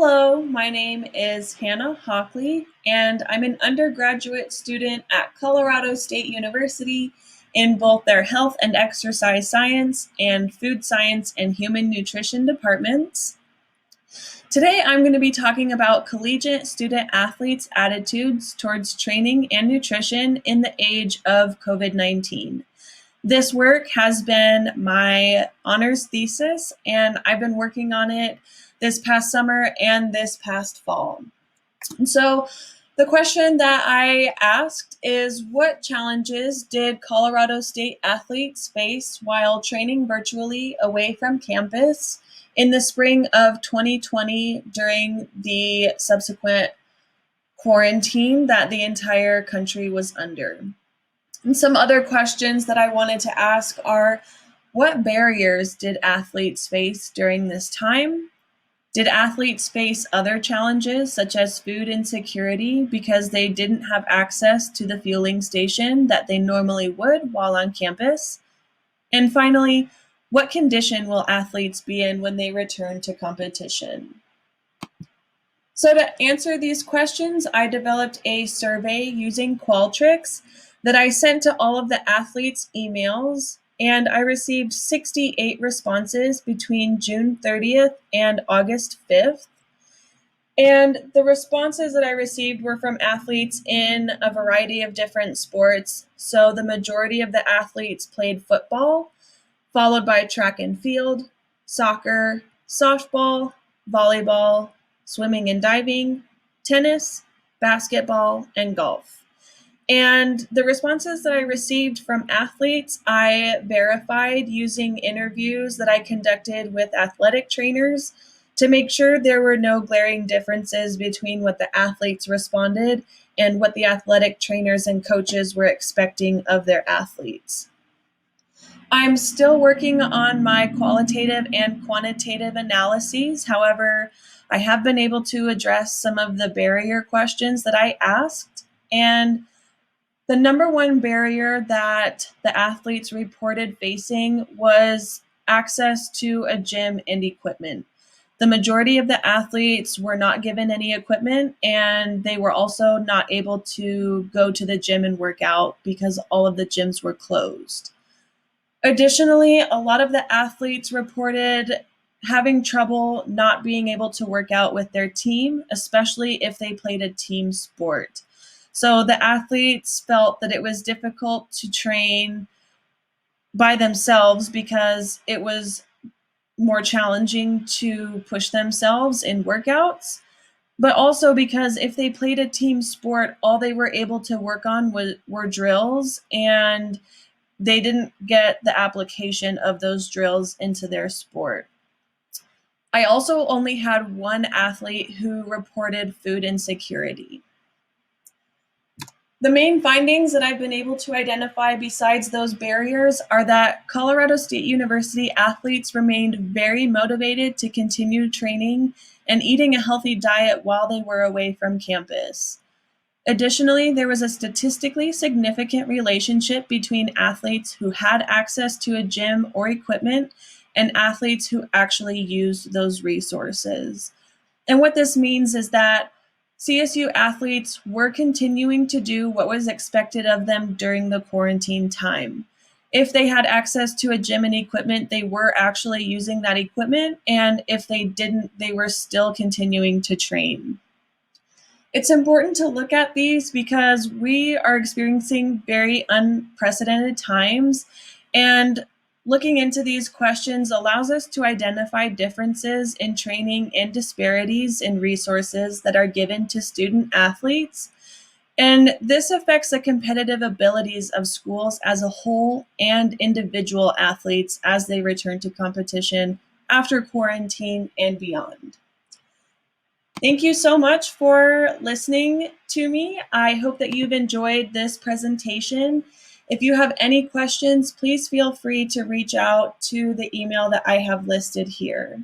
Hello, my name is Hannah Hockley, and I'm an undergraduate student at Colorado State University in both their health and exercise science and food science and human nutrition departments. Today, I'm going to be talking about collegiate student athletes' attitudes towards training and nutrition in the age of COVID-19. This work has been my honors thesis, and I've been working on it this past summer and this past fall. And so the question that I asked is, what challenges did Colorado State athletes face while training virtually away from campus in the spring of 2020 during the subsequent quarantine that the entire country was under? And some other questions that I wanted to ask are, what barriers did athletes face during this time? Did athletes face other challenges such as food insecurity because they didn't have access to the fueling station that they normally would while on campus? And finally, what condition will athletes be in when they return to competition? So to answer these questions, I developed a survey using Qualtrics that I sent to all of the athletes' emails, and I received 68 responses between June 30th and August 5th. And the responses that I received were from athletes in a variety of different sports. So the majority of the athletes played football, followed by track and field, soccer, softball, volleyball, swimming and diving, tennis, basketball, and golf. And the responses that I received from athletes, I verified using interviews that I conducted with athletic trainers to make sure there were no glaring differences between what the athletes responded and what the athletic trainers and coaches were expecting of their athletes. I'm still working on my qualitative and quantitative analyses. However, I have been able to address some of the barrier questions that I asked. And the number one barrier that the athletes reported facing was access to a gym and equipment. The majority of the athletes were not given any equipment, and they were also not able to go to the gym and work out because all of the gyms were closed. Additionally, a lot of the athletes reported having trouble not being able to work out with their team, especially if they played a team sport. So the athletes felt that it was difficult to train by themselves because it was more challenging to push themselves in workouts, but also because if they played a team sport, all they were able to work on were drills, and they didn't get the application of those drills into their sport. I also only had one athlete who reported food insecurity. The main findings that I've been able to identify besides those barriers are that Colorado State University athletes remained very motivated to continue training and eating a healthy diet while they were away from campus. Additionally, there was a statistically significant relationship between athletes who had access to a gym or equipment and athletes who actually used those resources. And what this means is that CSU athletes were continuing to do what was expected of them during the quarantine time. If they had access to a gym and equipment, they were actually using that equipment, and if they didn't, they were still continuing to train. It's important to look at these because we are experiencing very unprecedented times, and looking into these questions allows us to identify differences in training and disparities in resources that are given to student athletes. And this affects the competitive abilities of schools as a whole and individual athletes as they return to competition after quarantine and beyond. Thank you so much for listening to me. I hope that you've enjoyed this presentation. If you have any questions, please feel free to reach out to the email that I have listed here.